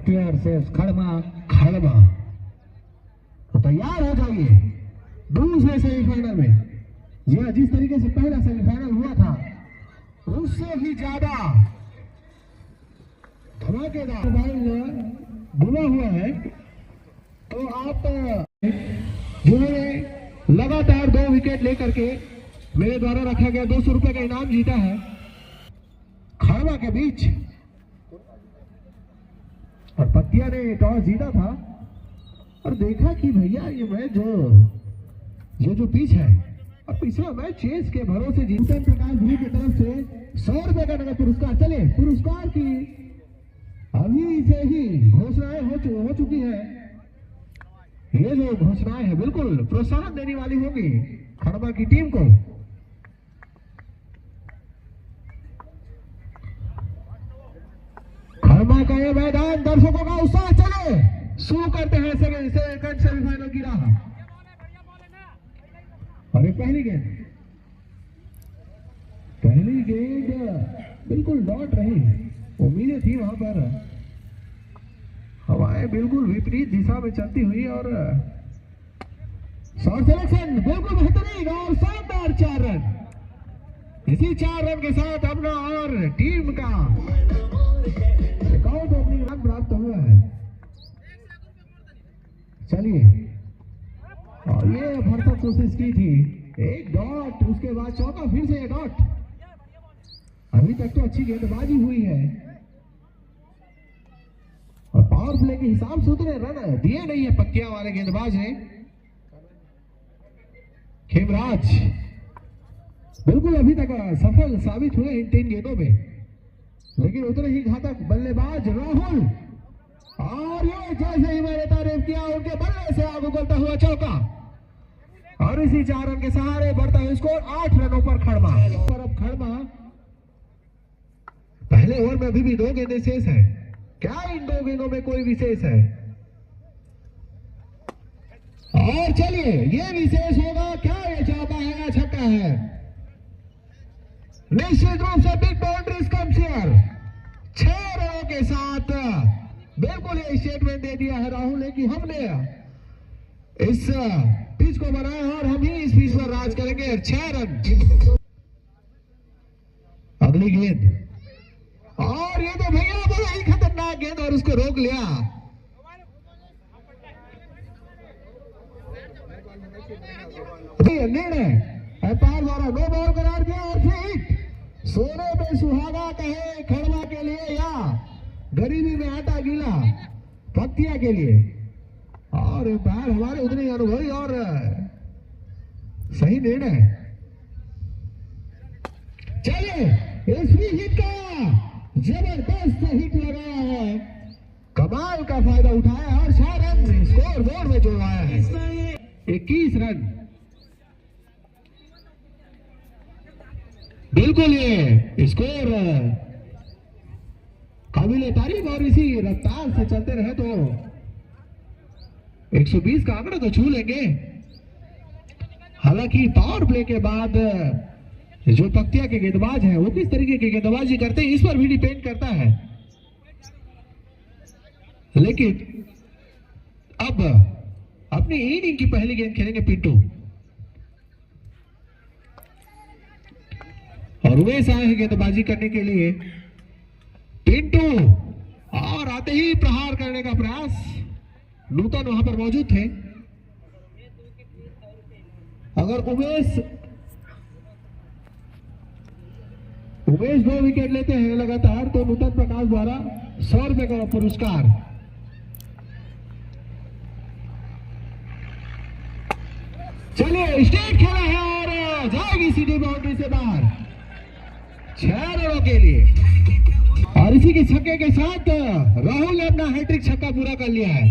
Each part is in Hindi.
पख्तियार से खड़मा खड़मा तो तैयार हो जाइए दूसरे सेमीफाइनल में। जी हाँ, जिस तरीके से पहला सेमीफाइनल हुआ था उससे भी ज्यादा धमाकेदार बुला हुआ है। तो आप जिन्होंने लगातार 2 विकेट लेकर के मेरे द्वारा रखा गया 200 रुपए का इनाम जीता है, खड़मा के बीच और पत्तिया ने टॉस जीता था और देखा कि भैया ये मैच जो पिच है और पिछला मैच चेस के भरोसे जीतन प्रकाश गुरु की तरफ से 100 रुपए का नगद पुरस्कार। चले पुरस्कार की अभी से ही घोषणाएं हो चुकी है। ये जो घोषणाएं है बिल्कुल प्रोत्साहन देने वाली होगी खड़मा की टीम को। खड़मा का ये मैदान, दर्शकों का उत्साह। चले शुरू करते हैं सेकंड सेमीफाइनल की राह। और ये पहली गेंद बिल्कुल डॉट रही। उम्मीदें थी वहां पर, हवाएं बिल्कुल विपरीत दिशा में चलती हुई और शॉट सिलेक्शन बिल्कुल बेहतरीन और शानदार 4 रन। इसी 4 रन के साथ अपना और टीम का अकाउंट ओपनिंग रन प्राप्त हुआ है। चलिए, और ये भरसक कोशिश की थी, एक डॉट, उसके बाद चौका, फिर से डॉट। अभी तक तो अच्छी गेंदबाजी हुई है और पावर प्ले के हिसाब से उतने रन दिए नहीं है पक्किया वाले गेंदबाज ने। खेमराज बिल्कुल अभी तक सफल साबित हुए इन 3 गेंदों में, लेकिन उतने ही घातक बल्लेबाज राहुल। और ये जैसे ही मैंने तारीफ किया उनके बल्ले से आग उगलता हुआ चौका और इसी 4 रन के सहारे बढ़ता है स्कोर 8 रनों पर खड़मा। और अब खड़मा पहले ओवर में अभी भी 2 गेंदें शेष है। क्या इन 2 गेंदों में कोई विशेष है? और चलिए, ये विशेष होगा क्या? ये चौका है, छक्का है। निश्चित रूप से बिग बाउंड्रीज कम्स हियर। 6 रनों के साथ बिल्कुल ये स्टेटमेंट दे दिया है राहुल ने कि हमने इस पिच को बनाया और हम ही इस पिच पर राज करेंगे। 6 रन। अगली गेंद, और ये तो भैया बड़ा ही खतरनाक गेंद और उसको रोक लिया। निर्णय अंपायर द्वारा नो बॉल करार दिया और फिर हिट। सोने में सुहागा कहे खड़मा के लिए या गरीबी में आटा गीला पक्तिया के लिए। और अंपायर हमारे उतने अनुभवी और सही निर्णय। चलिए, इसवी हिट का जबरदस्त हिट लगाया है, कमाल का फायदा उठाया और 6 रन स्कोर बोर्ड में जुड़वाया है। 21 रन। बिल्कुल ये स्कोर काबिले तारीफ और इसी रफ्तार से चलते रहे तो 120 का आंकड़ा तो छू लेंगे। हालांकि पावर प्ले के बाद जो पक्तिया के गेंदबाज हैं वो किस तरीके की गेंदबाजी करते हैं इस पर भी डिपेंड करता है। लेकिन अब अपनी इनिंग की पहली गेंद खेलेंगे पिंटू और उमेश आए हैं गेंदबाजी करने के लिए। पिंटू और आते ही प्रहार करने का प्रयास, नूतन वहां पर मौजूद थे। अगर उमेश 2 विकेट लेते हैं लगातार तो नूतन प्रकाश द्वारा 100 रुपए का पुरस्कार। चलिए, स्टेट खेला है और जाएगी सीधी बाउंड्री से बाहर 6 रनों के लिए। और इसी के छक्के के साथ राहुल ने अपना हैट्रिक छक्का पूरा कर लिया है।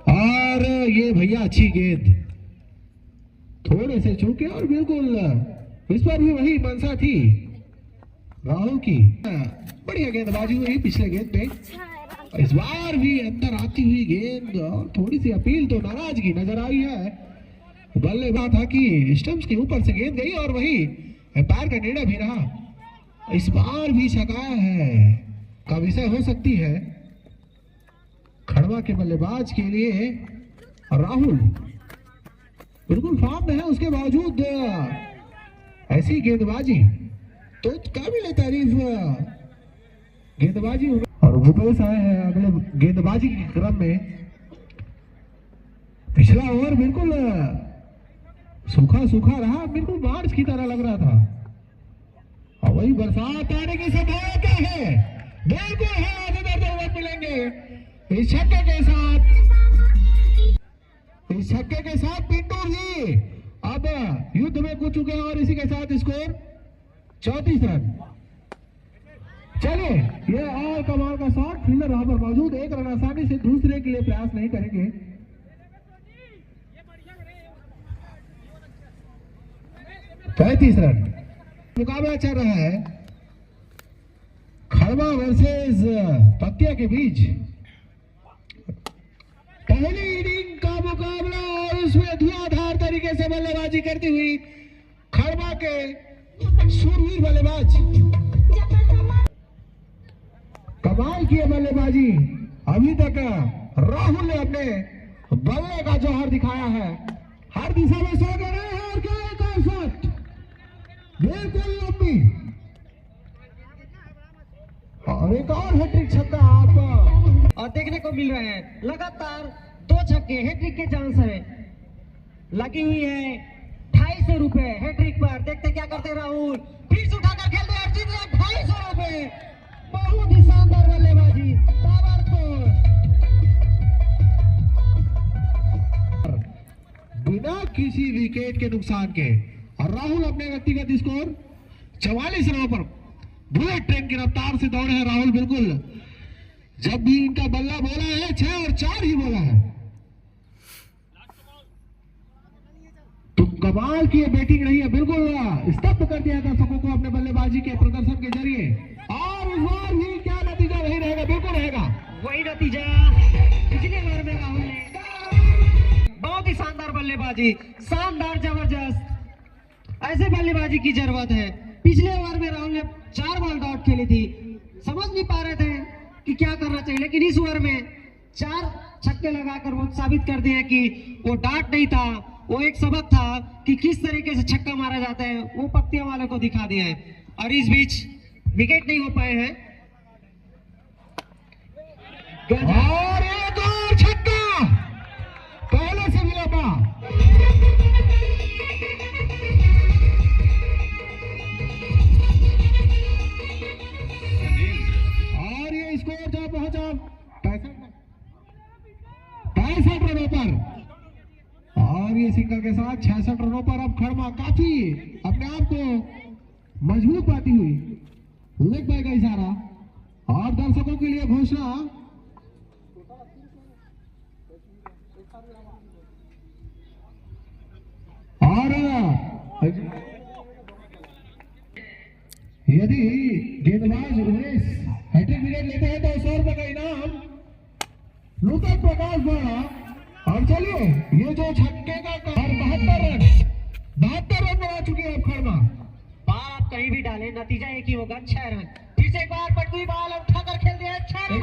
और ये भैया अच्छी गेंद, थोड़े से चूके और बिल्कुल इस पर भी वही मनसा थी राहुल की। बढ़िया गेंदबाजी हुई पिछले गेंद पे, इस बार भी अंदर आती हुई गेंद और थोड़ी सी अपील तो नाराजगी नजर आई है। बल्लेबाज था कि स्टंप्स के ऊपर से गेंद गई और वही अंपायर का निर्णय भी रहा। इस बार भी छक्का है का विषय हो सकती है खड़वा के बल्लेबाज के लिए। राहुल बिल्कुल फॉर्म में है, उसके बावजूद ऐसी गेंदबाजी तो काबिल तारीफ गेंदबाजी। और भूपेश आए हैं अगले गेंदबाजी के क्रम में। पिछला ओवर बिल्कुल सूखा सूखा रहा, बिल्कुल बारिश की तरह लग रहा था, और वही बरसात आने की संभावना है, बिल्कुल है। आगे ओवर मिलेंगे इस छक्के के साथ, इस छक्के के साथ पिंटू जी अब युद्ध में कूद चुके हैं और इसी के साथ स्कोर 34 रन। चलिए, ये और कमाल का शॉट, फील्डर वहां पर मौजूद, एक रन आसानी से दूसरे के लिए प्रयास नहीं करेंगे। 35 रन मुकाबला चल रहा है खड़वा वर्सेस पत्तिया के बीच। पहली इनिंग का मुकाबला और उसमें धुआंधार तरीके से बल्लेबाजी करती हुई खड़वा के सूरवीर बल्लेबाज, कमाल की बल्लेबाजी। अभी तक राहुल ने अपने बल्ले का जौहर दिखाया है, हर दिशा में शॉट हो रहे हैं। और क्या एक और शॉट, बिल्कुल लंबी, और एक और हैट्रिक छक्का आप और देखने को मिल रहे हैं। लगातार 2 छक्के हैट्रिक के चांस है, लगी हुई है 250 रुपए हैट्रिक पर। देखते क्या करते राहुल, फिर से उठाकर खेलते हैं, जीत रहे 250 रुपए। बहुत ही शानदार बल्लेबाजी, ताबड़तोड़। बिना किसी विकेट के नुकसान के, और राहुल अपने व्यक्तिगत स्कोर 44 रनों पर बुलेट ट्रेन की रफ्तार से दौड़े हैं राहुल। बिल्कुल जब भी इनका बल्ला बोला है 6 और 4 ही बोला है, तो कमाल की बैटिंग रही है, बिल्कुल स्तब्ध कर दिया दर्शकों को अपने बल्लेबाजी के प्रदर्शन के जरिए। और इस बार भी क्या नतीजा वही रहेगा, बिल्कुल रहेगा वही नतीजा पिछले बार में राहुल ने। बहुत ही शानदार बल्लेबाजी, शानदार, जबरदस्त, ऐसे बल्लेबाजी की जरूरत है। पिछले ओवर में राहुल ने 4 बॉल डॉट खेली थी, समझ नहीं पा रहे थे कि क्या करना चाहिए, लेकिन इस ओवर में 4 छक्के लगाकर वो साबित कर दिया कि वो डाट नहीं था, वो एक सबक था कि किस तरीके से छक्का मारा जाता है, वो पत्तियां वाले को दिखा दिया है। और इस बीच विकेट नहीं हो पाए हैं। और एक और छक्का पहले से भी लंबा। और ये स्कोर जब पहुंचा 65 रनों पर, और ये सिंगल के साथ 66 रनों पर अब खड़वा काफी अपने आप को मजबूत पाती हुई लेग बाय का इशारा। और दर्शकों के लिए घोषणा, और यदि गेंदबाज उमेश हैट्रिक विकेट लेते हैं तो 100 रुपए का इनाम नूतन प्रकाश द्वारा। और चलिए, ये जो छक्के का 72 रन बना चुके हैं अब खड़वा। बाल आप कहीं भी डालें, नतीजा एक ही होगा, 6 रन। फिर से एक बार पटवी बॉल उठाकर खेल दिया, 6 रन।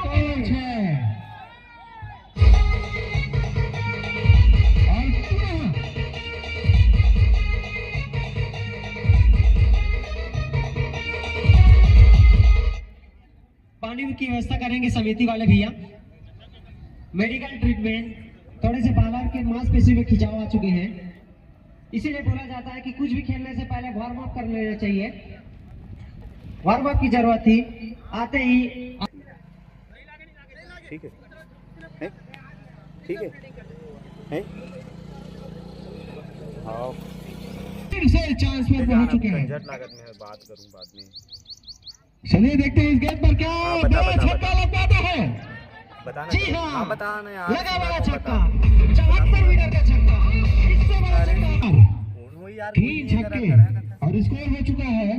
पानी की व्यवस्था करेंगे समिति वाले भैया। मेडिकल ट्रीटमेंट, थोड़े से बालर के मांसपेशी में खिंचाव आ चुके हैं, इसीलिए बोला जाता है कि कुछ भी खेलने से पहले वार्म अप कर लेना चाहिए। वार्म अप की जरूरत थी, आते ही। ठीक है, ठीक है, हाँ, फिर से चांस पर पहुंच चुके हैं। लागत में बात करूं बाद में। चलिए देखते हैं इस गेंद पर क्या बड़ा छक्का लगवाता है। बताना, जी हाँ, बताना यार, लगा बड़ा छक्का, 74 मीटर का छक्का, इससे बड़ा छक्का। 3 छक्के और स्कोर हो चुका है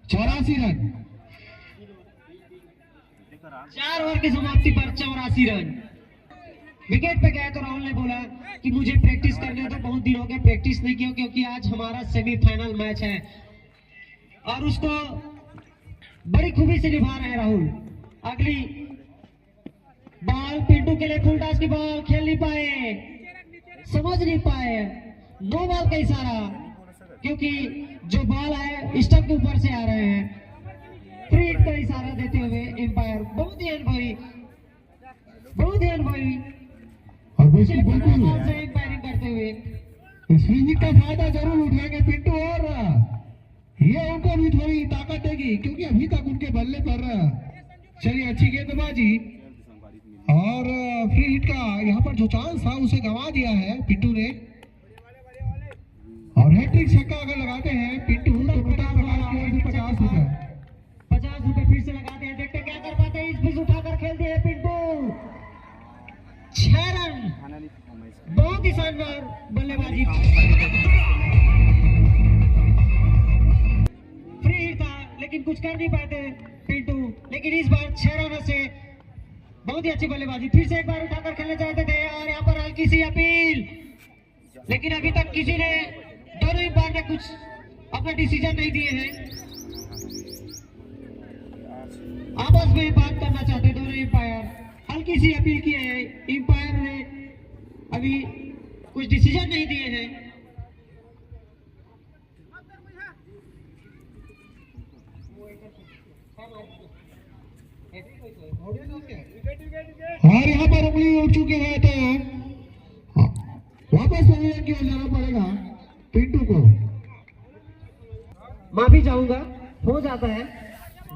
84 रन। 4 ओवर की समाप्ति पर 84 रन। विकेट पे गए तो राहुल ने बोला कि मुझे प्रैक्टिस करने दो, बहुत दिन हो गए प्रैक्टिस नहीं किया, क्योंकि आज हमारा सेमीफाइनल मैच है। और उसको बड़ी खूबी से निभा रहे हैं राहुल। अगली बॉल पिंटू के लिए फुल टॉस की बॉल, खेल नहीं पाए, समझ नहीं पाए, नो बॉल का इशारा, क्योंकि जो बॉल है स्टंप के ऊपर से आ रहे हैं। फ्री हिट का इशारा देते हुए एम्पायर बहुत ही अनुभवी और बिल्कुल बिल्कुल से एम्पायरिंग करते हुए इस फ्री का फायदा जरूर उठाएंगे पिंटू, और ये उनको भी थोड़ी ताकत देगी क्योंकि अभी तक उनके बल्ले पर चलिए अच्छी गेंदबाजी और फ्री हिट का यहाँ पर जो चांस था उसे गंवा दिया है पिंटू ने। और हैट्रिक छक्का अगर लगाते हैं पिंटू तो 50 रुपए फिर से लगाते हैं, देखते क्या कर पाते हैं। इस बीच उठाकर खेलते हैं पिंटू, 6 रन, बहुत ही शानदार बल्लेबाजी। फ्री हिट था लेकिन कुछ कर नहीं पाते पिंटू, लेकिन इस बार 6 रन से बहुत ही अच्छी बल्लेबाजी। फिर से एक बार उठाकर खेलना चाहते थे और यहाँ पर हल्की सी अपील, लेकिन अभी तक किसी ने दोनों एम्पायर ने कुछ अपना डिसीजन नहीं दिए हैं। आपस में बात करना चाहते हैं दोनों एम्पायर, हल्की सी अपील किए हैं, एम्पायर ने अभी कुछ डिसीजन नहीं दिए हैं। और यहाँ पर उंगली उठ चुके हैं तो वापस पवेलियन की ओर जाना पड़ेगा पिंटू को। माफी चाहूंगा, हो जाता है,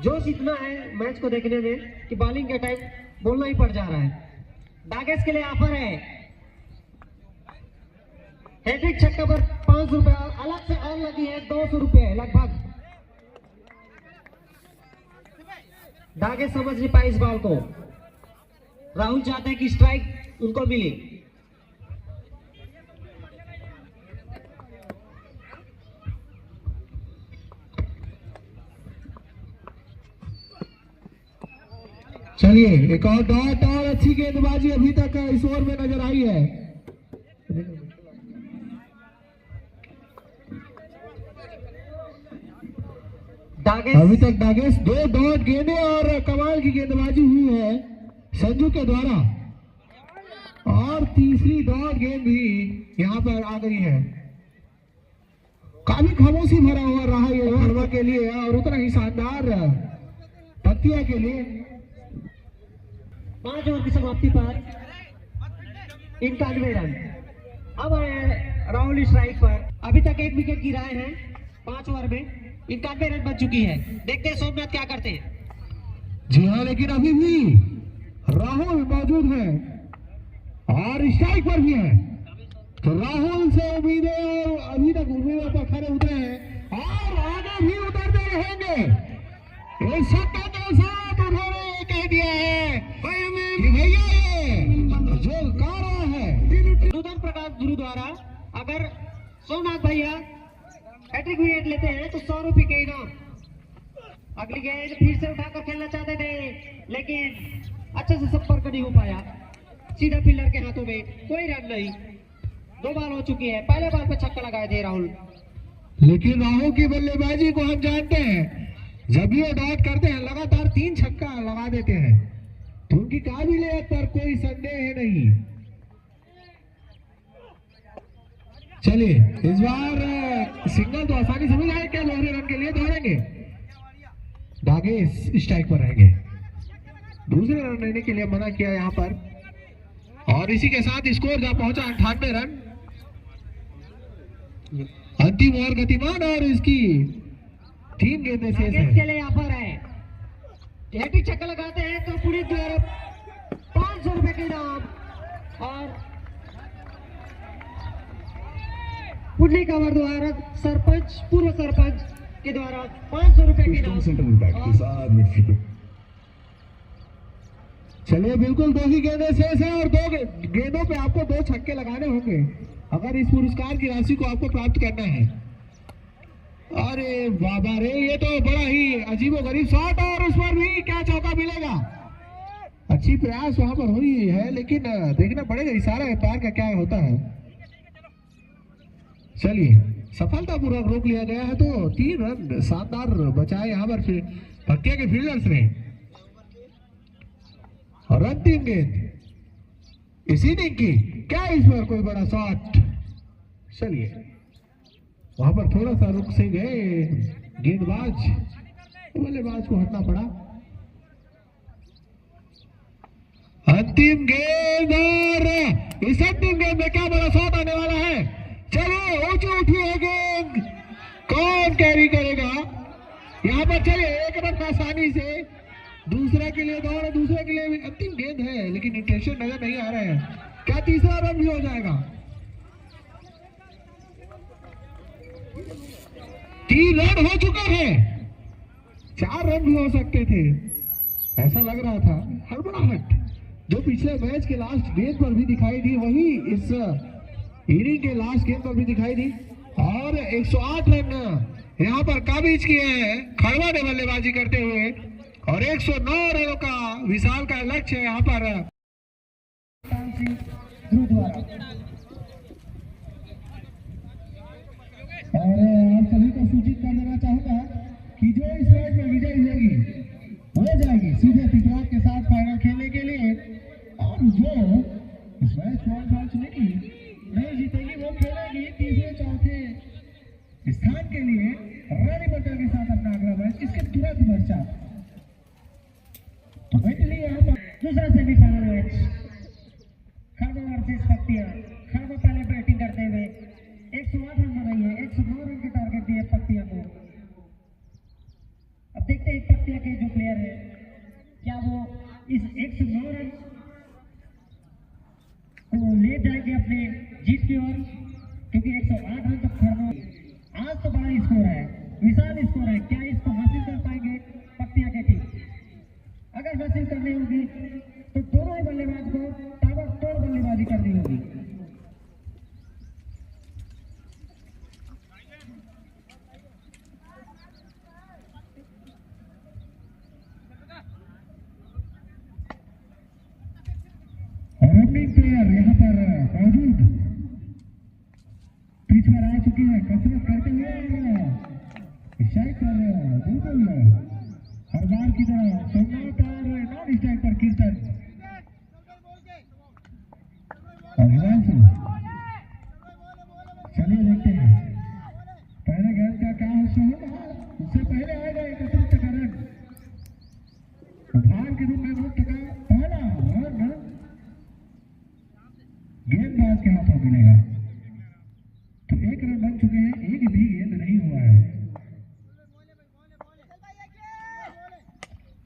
जोश इतना है मैच को देखने में कि बॉलिंग के टाइम बोलना ही पड़ जा रहा है। दागेश के लिए ऑफर है, हैट्रिक छक्का पर 500 रुपए और अलग से और लगी है 200 रुपए लगभग। दागेश समझ नहीं पाए इस बॉल को, राहुल चाहते हैं कि स्ट्राइक उनको मिले। चलिए एक और डॉट और अच्छी गेंदबाजी अभी तक इस ओवर में नजर आई है। दागेश अभी तक दागेश 2 डॉट गेंदे और कमाल की गेंदबाजी हुई है संजू के द्वारा, और तीसरी डॉट गेंद भी यहाँ पर आ गई है। काफी खामोशी भरा हुआ रहा ये हरवा के लिए और उतना ही शानदार पत्तिया के लिए। 5 ओवर की समाप्ति पर 91 रन। अब आए राहुल स्ट्राइक पर, अभी तक 1 विकेट गिराए हैं 5 ओवर में, 91 रन बन चुकी है। देखते हैं सोमनाथ क्या करते हैं। जी हाँ, लेकिन अभी भी राहुल मौजूद है और स्ट्राइक पर भी है, तो राहुल से उम्मीदें और अभी तक उम्मीदों पर खड़े उतरे हैं और आगे भी उतरते रहेंगे। इस छक्के के साथ उन्होंने कह दिया है कि भैया ये जो गा रहा है नूतन प्रकाश गुरु द्वारा अगर सोमनाथ भैया हैट्रिक विकेट लेते हैं तो 100 रुपए के इनाम। अगली गेंद फिर से उठाकर खेलना चाहते थे लेकिन अच्छे से संपर्क नहीं हो पाया, सीधा फील्डर के हाथों में, कोई रन नहीं। 2 बॉल हो चुकी है, पहले बॉल पे छक्का लगाए थे राहुल। लेकिन राहुल की बल्लेबाजी को हम जानते हैं, जब ये डॉट करते हैं लगातार 3 छक्का लगा देते हैं, तो उनकी काबिलियत पर कोई संदेह नहीं। चलिए इस बार सिंगल तो आसानी से मिल जाए, क्या दोहरे रन के लिए दौड़ेंगे। दागेश स्ट्राइक पर रहेंगे, दूसरे रन लेने के लिए मना किया यहाँ पर, और इसी के साथ स्कोर जा पहुंचा 98 रन। अंतिम ओवर गतिमान और इसकी 3 गेंदें शेष दागेश हैं। के लिए ऑफर है, हैट्रिक छक्का लगाते हैं तो पूरी द्वारा 500 रुपए के इनाम, और पुण्य कवर द्वारा सरपंच, पूर्व सरपंच के द्वारा 500 रुपए के इनाम। चलिए बिल्कुल 2 ही गेंदें शेष है और 2 गेंदों पे आपको 2 छक्के लगाने होंगे अगर इस पुरस्कार की राशि को आपको प्राप्त करना है। अरे बाबा रे, ये तो बड़ा ही अजीबोगरीब शॉट, और उस पर भी क्या चौका मिलेगा। अच्छी प्रयास वहां पर हुई है, लेकिन देखना पड़ेगा इशारा एम्पायर का क्या होता है। चलिए सफलतापूर्वक रोक लिया गया है, तो 3 रन शानदार बचाए यहाँ पर पक्के के फील्डर्स ने। और अंतिम गेंद इस इनिंग की, क्या इस पर कोई बड़ा शॉट? चलिए वहां पर थोड़ा सा रुक से गए गेंदबाज, बल्लेबाज को हटना पड़ा। अंतिम गेंद, और इस अंतिम गेंद में क्या बड़ा शॉट आने वाला है। चलिए ऊंची उठी है गेंद, कौन कैरी करेगा यहाँ पर। चलिए एक रन आसानी से, दूसरा के लिए दौड़, दूसरे के लिए भी अंतिम गेंद है, लेकिन इंटेंशन नजर नहीं आ रहा है। क्या तीसरा रन भी हो जाएगा? 3 रन हो चुका है, 4 रन भी हो सकते थे, ऐसा लग रहा था। हड़बड़ाहट जो पिछले मैच के लास्ट गेंद पर भी दिखाई दी, वही इस इनिंग के लास्ट गेंद पर भी दिखाई दी। और 108 रन यहाँ पर काबिज किए हैं खड़वा ने बल्लेबाजी करते हुए, और 109 रनों का विशाल का लक्ष्य है यहाँ पर। और आप सभी को सूचित कर देना चाहूंगा कि जो इस मैच में विजयी होगी हो जाएगी सीधे टिकटॉक के साथ फाइनल खेलने के लिए, और जो इस मैच को नहीं जीतेगी वो खेलेगी तीसरे चौथे स्थान के लिए रानी मंडल के साथ अपना अगला मैच इसके तुरंत पश्चात। तो मेंटली यहाँ पर दूसरा सेमीफाइनल मैच खड़वा वर्सेस पक्तिया। खड़वा पहले बैटिंग करते हुए 108 रन बनाई है, 109 रन के टारगेट दिए पक्तिया को। अब देखते हैं पक्तिया के जो प्लेयर है क्या वो इस 109 रन को ले जाएंगे अपने जीत की ओर, क्योंकि 108 रन तक खड़वा आज तो बड़ा स्कोर है, विशाल स्कोर है। क्या इसको हासिल कर पाएंगे पक्तिया के टीम? अगर हासिल करनी होगी तो दोनों ही बल्लेबाज को ताबड़तोड़ बल्लेबाजी करनी होगी। ओपनिंग प्लेयर यहाँ पर मौजूद पिच पर आ चुकी है, कसरत करते हुए स्ट्राइक पर बिल्कुल हर बार की तरह सोमनाथ और नॉन स्ट्राइक पर कीर्तन और हिमांशु। चलिए देखते हैं पहले गेंद का क्या होगा, उससे पहले आएगा एक अतिरिक्त रन उपहार के रूप में मुक्त का पहला रन गेंदबाज के हाथों मिलेगा। तो 1 रन बन चुके हैं, एक भी गेंद नहीं हुआ है।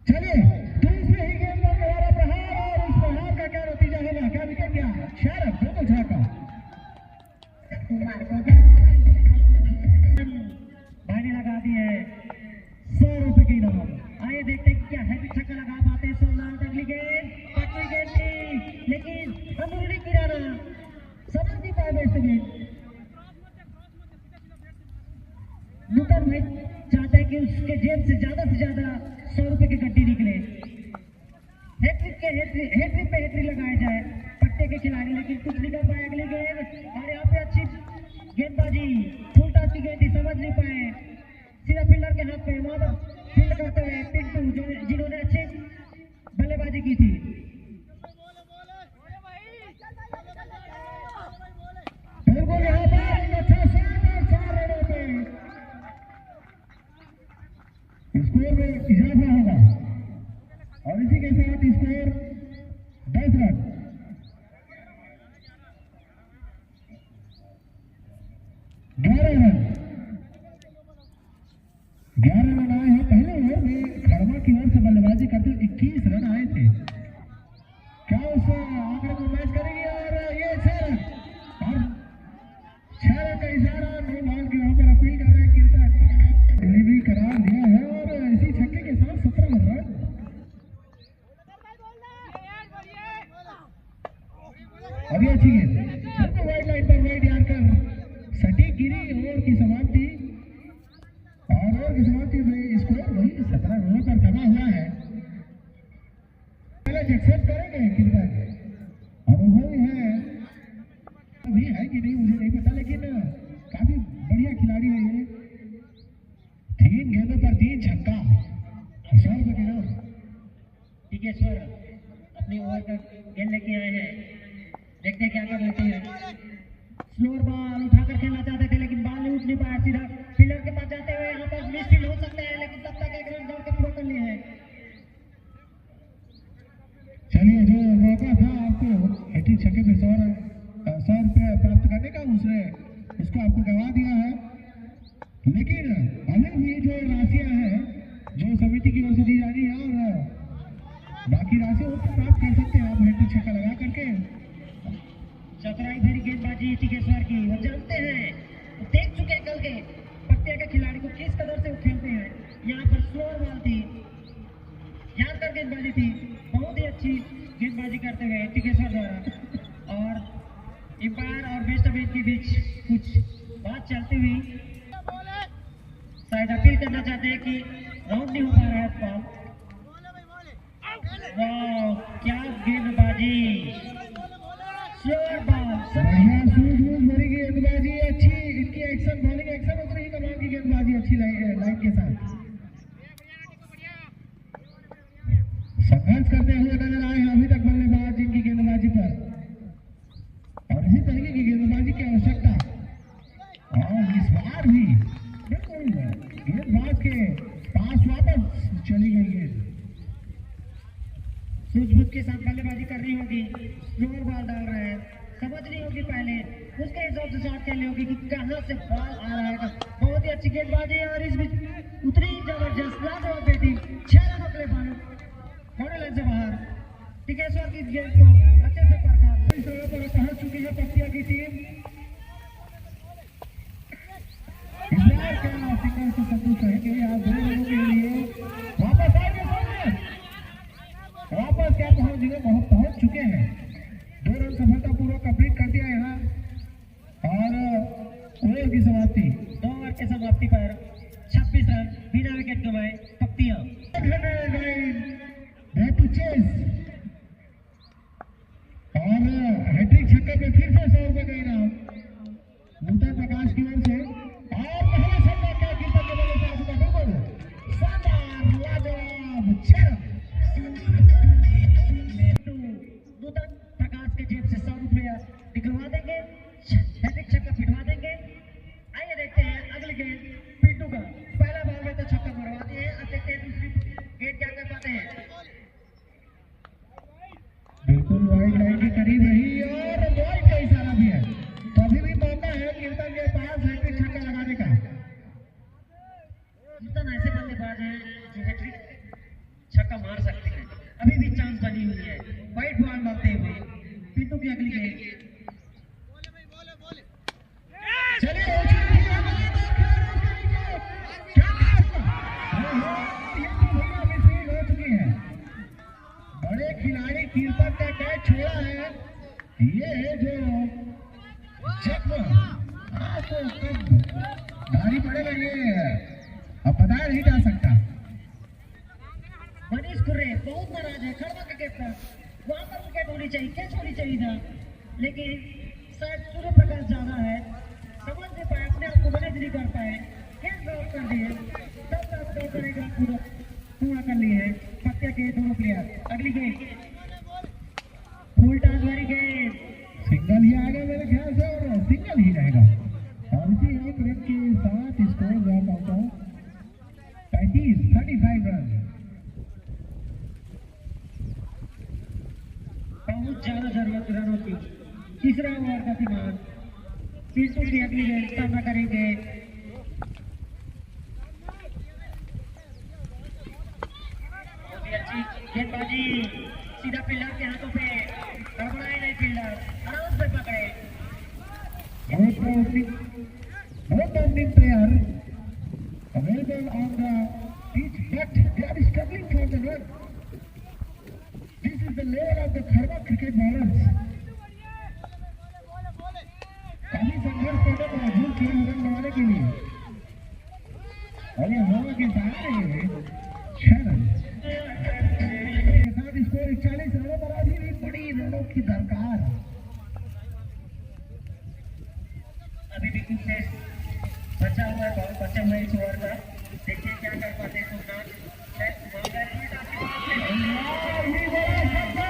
चलिए दूसरे ही गेंद पर दोबारा प्रहार, और इस प्रहार का क्या नतीजा होगा, क्या विकेट गया? शायद बिल्कुल झाका भाई लगा दी है 100 रुपए की इनाम। आइए देखते हैं क्या है, छक्का लगा पाते हैं सोमनाथ। अगली गेंद पक्की गेंद थी, लेकिन अंदरूनी किनारा समझ नहीं पाए बेस्ट गेंद। नूतन भाई चाहते हैं कि उसके जेब से ज्यादा 100 रुपए की गड्डी निकले, हैट्रिक पे हैट्रिक लगाया जाए पट्टे के खिलाड़ी, लेकिन कुछ निकल पाए। अगली गेंद, और यहाँ पे अच्छी गेंदबाजी, फुल टॉस की गेंद समझ नहीं पाए, सीधा फील्डर के हाथ पे वहां फील्ड करते हुए पिंटू जिन्होंने अच्छी बल्लेबाजी की थी। बिल्कुल यहाँ पर अच्छा शॉट और 4 रनों पे स्कोर में इजाफा होगा, और इसी के साथ स्कोर 10 रन। 11 रन आए हैं। पहले ओवर में खड़वा की ओर से बल्लेबाजी करते हुए 21 रन आए थे। क्या उस आंकड़े को मैच करेगी? और ये 6 रन, और 6 रन का इशारा नो बॉल की वहां पर अपील कर रहे हैं कीर्तन, डिलीवरी करार दिया है, और इसी छक्के के साथ 17 रन। अभी अच्छी गेंद वाइड लाइन पर वाइड यार कर सटीक गिरी, ओवर की समाप्ति, और ओवर की समाप्ति में स्कोर वही 17 रनों पर बना हुआ है। पहले एक्सेप्ट करेंगे कीर्तन, अनुभवी है अभी है कि नहीं मुझे नहीं पता, लेकिन काफी बढ़िया खिलाड़ी है ये। 3 गेंदों पर 3 छक्का, देखते हैं क्या कर लेते हैं। स्लोअर बॉल उठाकर खेलना चाहते थे लेकिन बॉल नहीं उठ नहीं पाया, सीधा पिलर के पास जाते हुए यहाँ पर मिसफील्ड हो सकता है लेकिन तब तक एक रन दौड़ के पूरा कर लिए हैं। चलिए, जो मौका था आपको हैट्रिक छक्के पे 100 रुपये प्राप्त करने का, उसको आपको गंवा दिया है। लेकिन अभी भी जो राशियां हैं जो समिति की ओर से दी जा रही है और बाकी राशियां प्राप्त कर सकते हैं आप हैट्रिक छक्का लगा करके। चतुराई भरी गेंदबाजी टिकेश्वर की, वो जानते हैं, वो देख चुके हैं कल के पत्तिया के खिलाड़ी को किस कदर से वो खेलते हैं। यहाँ पर स्लोअर बॉल थी, जानकर गेंदबाजी थी, बहुत ही अच्छी गेंदबाजी करते हुए टिकेश्वर द्वारा और एम्पायर और बेस्ट अबीर के बीच कुछ बात चलती हुई। शायद अपील करना चाहते हैं कि राउंड नहीं हो पा रहा है बॉल। वाह, क्या गेंदबाजी, स्लोअर बॉल, बढ़िया सूझबूझ भरी गेंदबाजी अच्छी, इनकी एक्शन बॉलिंग एक्शन उतनी ही कमाल की गेंदबाजी अच्छी लाइन के साथ संघर्ष करते हुए नजर आए हैं अभी तक बल्लेबाज इनकी गेंदबाजी पर, और इसी तरीके की गेंदबाजी की आवश्यकता। और इस बार भी बिल्कुल गेंदबाज के पास वापस चली गई गेंद। सूझबूझ के साथ बल्लेबाजी करनी होगी, स्लोअर बॉल डाल रहे हैं, समझनी होगी पहले, उसके हिसाब से शॉट खेलनी होगी कि कहां से बॉल आ रहा है। बहुत ही अच्छी गेंदबाजी और इस बीच उतनी जबरदस्त लाजवाब बैटिंग, 6 रन अपने बाल थोड़े लाइन से बाहर। टिकेश्वर की गेंद को अच्छे से परखा, इस जगह पर पहुंच चुकी है पत्तिया की टीम। इस बार क्या सिंगल से संतुष्ट रहेंगे या 2 रनों के लिए वापस आएंगे सामने, वापस क्या पहुंच चुके हैं। 2 रन सफलतापूर्वक कंप्लीट कर दिया यहाँ और ओवर की समाप्ति। 2 ओवर की समाप्ति पर 26 रन बिना विकेट गंवाए पत्तियां। और हैट्रिक छक्के पे फिर से 100 रुपए का इनाम नूतन प्रकाश की ओर से। और पहले छक्का क्या कीर्तन के बल्ले से आ चुका, बिल्कुल शानदार लाजवाब 6 रन। नूतन प्रकाश के जेब से 100 रुपया निकलवा देंगे, हैट्रिक छक्का पिटवा देंगे। आइए देखते हैं अगले गेंद पिंटू का, पहला बॉल में तो छक्का मरवा दिए, अब देखते हैं दूसरी गेंद क्या कर पाते हैं। बिल्कुल वाइड लाइन के करीब रही और बॉल का इशारा भी है, तो अभी भी मौका है कीर्तन के पास हैट्रिक छक्का लगाने का। कीर्तन ऐसे बल्लेबाज हैं जो हैट्रिक छक्का मार सकते हैं, अभी भी चांस बनी हुई है। वाइड बॉल डालते हुए पिंटू की अगली गेंद, चलिए हो चुकी है। बड़े खिलाड़ी कीर्तन का कैच छोड़ा है, ये जो जख्म आपको कब भारी पड़ेगा ये अब बताया नहीं जा सकता। मनीष कुर्रे बहुत नाराज है खड़वा विकेट पर, वहां पर विकेट होनी चाहिए, कैच होनी चाहिए था, लेकिन शायद सूर्य प्रकाश ज्यादा है, समझ नहीं पाए, अपने आप को मैनेज नहीं कर पाए, कैच ड्रॉप कर दिए, तब तक दो करेगा पूरा कर लिए हैं पत्तिया के दोनों प्लेयर। अगली गेंद फुल टॉस वाली गेंद, सिंगल ही आएगा मेरे ख्याल से और सिंगल ही रहेगा, और इसी एक रन के साथ स्कोर ड्रॉप आउट है 35 रन। बहुत ज्यादा जरूरत रनों की। तीसरा ओवर का दिमाग, पिंटू की अगली गेंद सामना करेंगे। बहुत ही अच्छी गेंदबाजी, सीधा पिलर के हाथों पे, गड़बड़ाए नहीं फिल्डर, आराम से पकड़े। Both opening player available on the pitch, but they are struggling for the run. This is the level of the Kharwa cricket bowlers. काफी संघर्ष करने पर मजबूर किया रन बनाने के लिए, और ये हवा के सामने 6 रन के साथ स्कोर 41 रनों पर। अभी भी बड़ी रनों की दरकार, अभी भी कुछ शेष बचा हुआ है, बहुत बचा हुआ है इस ओवर का, देखिए क्या कर पाते हैं सुल्तान। ये बड़ा छक्का,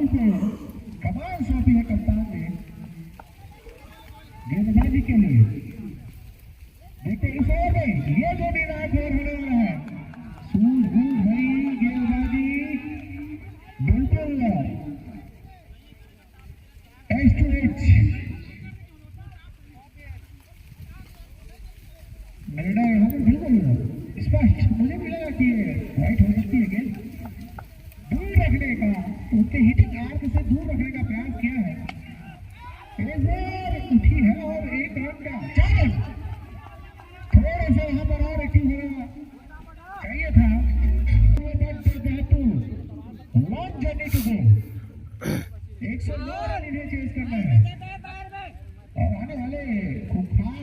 से कमाल सौंपी है कप्तान ने गेंदबाजी के लिए। देखते इस ओवर में ये जो निर्णायक ओवर होने वाला है, सूझबूझ भरी गेंदबाजी बिल्कुल एच टू एच। निर्णय यहाँ पर बिल्कुल स्पष्ट, मुझे भी लगा कि राइट हो सकती है गेंद। दूर रखने का, उसके हिटिंग आर्क से दूर रखने का प्रयास किया है, उठी है और एक रन का 4 रन। थोड़ा सा यहाँ पर और एक्टिव होना चाहिए था। Long journey to go, 109 run इन्हें चेज करना है और आने वाले खूंखार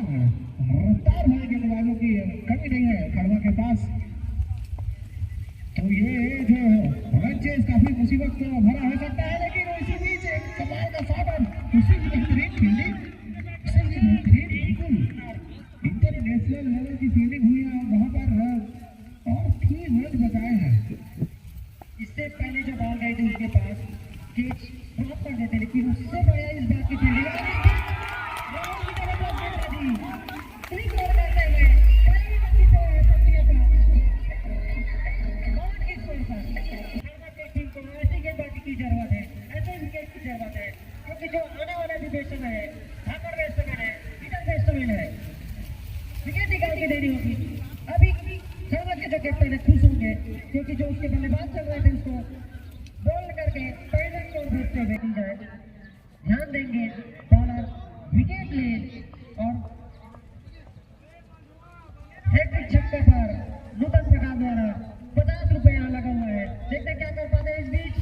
रफ्तार वाले गेंदबाजों की कमी नहीं है खड़वा के पास। तो ये जो रन चेज काफी मुसीबत भरा हो सकता है, लेकिन इसी बीच एक कमाल का शॉट और उसी की बेहतरीन फील्डिंग, बिल्कुल इंटरनेशनल लेवल की फील्डिंग हुई है वहां पर और 3 रन बचाए हैं। इससे पहले जो बॉल गई थी उसके पास कैच ड्रॉप कर देते, लेकिन उससे बढ़िया इस बात की फील्डिंग ऐसी गेंदबाजी की जरूरत है, ऐसे विकेट की जरूरत है, क्योंकि जो आने वाला जो बैट्समैन है, धाकड़ बैट्समैन है, हिटर बैट्समैन है, विकेट निकाल के देनी होगी। अभी खड़वा के जो कैप्टन है खुश होंगे, क्योंकि जो उसके बल्लेबाज चल रहे थे उसको बॉल करके पैदल की ओर भेजते हुए जाए, ध्यान देंगे बॉलर विकेट ले और हैट्रिक छक्के पर नूतन प्रकाश द्वारा 50 रुपए यहाँ लगा हुआ है। देखते क्या कर पाते हैं इस बीच।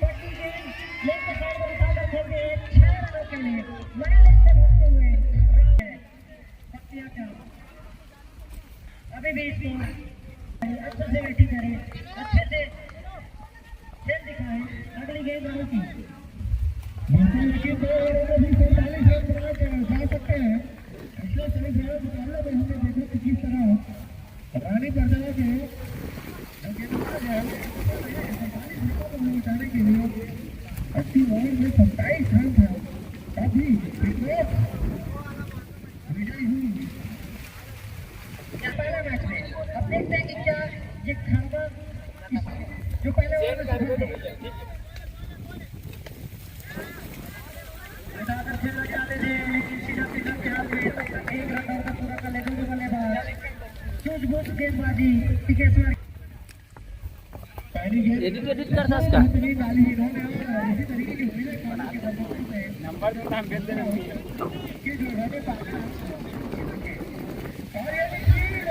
पट्टी गेंद लेग के साइड में उठाकर खेलते हैं 6 रनों के लिए, लाइन से भागते हुए अभी भी इसको अच्छे से बैटिंग करें, अच्छे से खेल दिखाएं। अगली गेंद राहुल की, लेकिन 2 ओवरों में भी 45 रन बनाए जा सकते हैं। पिछले सेमीफाइनल मुकाबले में हमने देखा कि किस तरह रानी प्रजा के जो गेंदबाज है 45 रनों को बचाने के लिए 80 ओवर में 27 रन था, तब भी विजयी हुई पहला मैच में। अब देखते हैं कि क्या ये खड़वा जो पहले ओवर में खेलना चाहते थे, लेकिन सीधा सीधा ख्याल में 1 रन का पूरा कर लेते बल्लेबाज सूझबूझ गेंदबाजी टिकेश्वर। पहली गेंद एडिट कर सकता है डाली इन्होंने और इसी तरीके की हुई है पानी के बल्लेबाज से नंबर जो नाम भेज देना कि जो रन पास और ये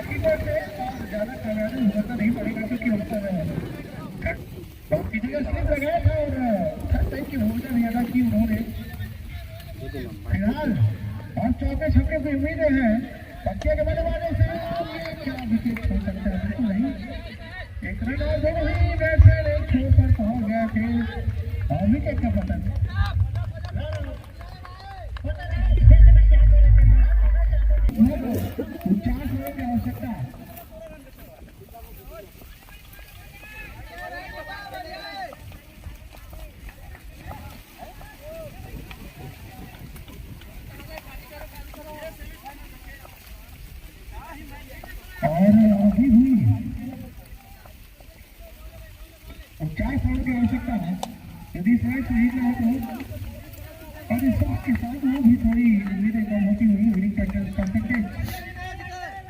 कीपर से ज्यादा करना होता नहीं पड़ेगा, क्योंकि होता है बहुत किसी का स्लिप लगाया था और थर्ड टाइम की भूमिका भी अदा की उन्होंने। फिलहाल और चौके छक्के की उम्मीदें हैं बच्चे के बल्लेबाजों से। क्या विकेट हो सकता है? बिल्कुल नहीं, 1 रन और दोनों ही बैट्समैन एक छोर पर पहुंच गए थे और विकेट का पतन। 50 रन की आवश्यकता। और अभी हुई 50 रन की आवश्यकता है यदि इस मैच नहीं ना हो, और इस वक्त के साथ वो भी थोड़ी उम्मीदें कम होती हुई विनिंग परसेंटेज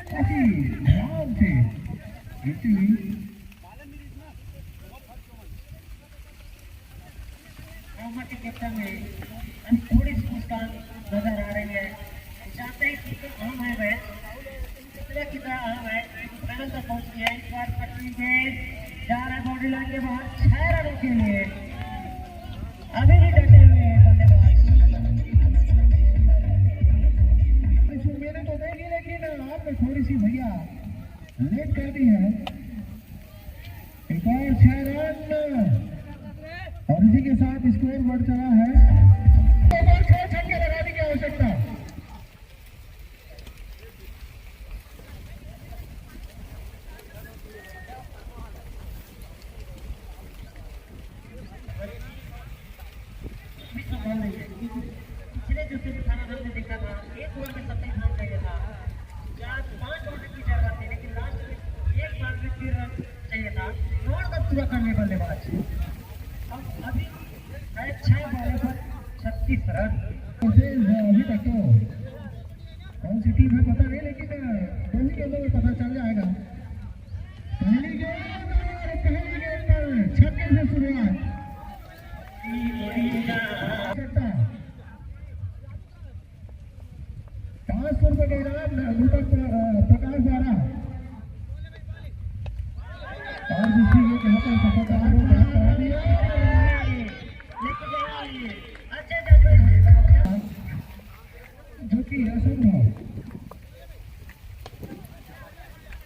काफी ध्यान से गिरती हुई। मोहम्मद के कैप्टन में हम थोड़ी सी मुस्कान नजर आ रही है, चाहते हैं कि अहम है मैच कितना अहम है, फाइनल तक पहुंच गया। इस बार पटनी गेंद जा रहा है बाउंड्री लाइन के बाहर 6 रनों के लिए। अभी भी डटे हुए बल्लेबाज उम्मीदें तो देगी, लेकिन आपने थोड़ी सी भैया लेट कर दी है। एक और 6 रन और इसी के साथ स्कोर बढ़ चला है। एक और 6 छक्के लगाने की आवश्यकता। पूरा कर ले बल्लेबाज। अब अभी 6 बॉलों पर 36 रन। अभी तक तो कौन सी टीम है पता नहीं, लेकिन पहली गेंदों में पता चल जाएगा। पहली गेंद पर छक्के से शुरुआत। 500 रुपए का इनाम दीपक प्रकाश द्वारा। और दूसरी गेंद यहाँ पर सफलता प्राप्त करा दिया। जो कि असंभव,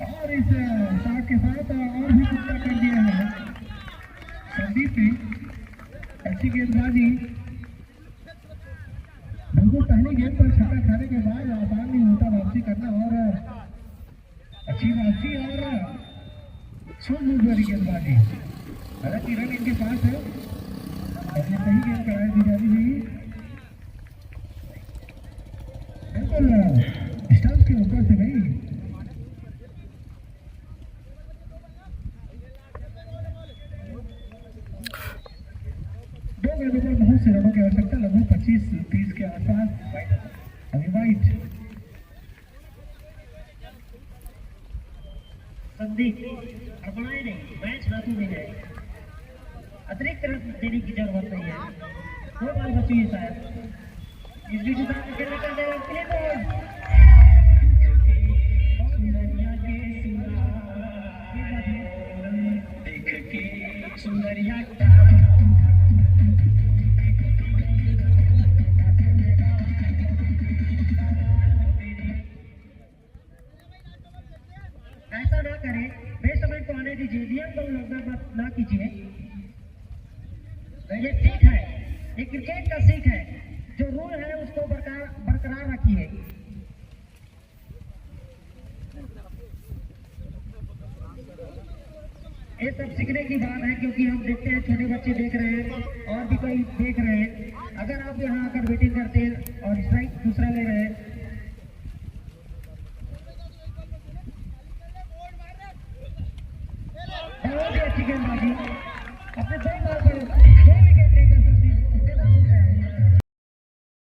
और इस शॉट के साथ और भी कुछ कर दिया है संदीप ने। अच्छी गेंदबाजी, बिल्कुल पहली गेंद पर छक्का खाने के बाद आसान नहीं होता वापसी करना, और अच्छी वापसी और सूझबूझ वाली गेंदबाजी। हालांकि रन इनके पास है, अपने सही गेंद कराई दी जा रही है, बिल्कुल स्टंप के ऊपर से गई। दो गेंदों पर बहुत से रनों की आवश्यकता, लगभग 25-30 के आसपास। अभी वाइट संदीप अपनाए नहीं, मैच हाथों में है, अतिरिक्त रन देने की जरूरत नहीं है। 2 बॉल बची है शायद। इस बीच ऐसा ना करें, बेसमय को आने दीजिए, नियम को उल्लंघन ना कीजिए। ये सीख है, ये क्रिकेट का सीख है, जो रूल है उसको बरकरार रखिए। ये सब सीखने की बात है, क्योंकि हम देखते हैं छोटे बच्चे देख रहे हैं और भी कोई देख रहे हैं। अगर आप यहाँ आकर बैटिंग करते हैं और स्ट्राइक दूसरा ले रहे हैं, बहुत ही अच्छी गेंदबाजी, अपने 2 बॉल पर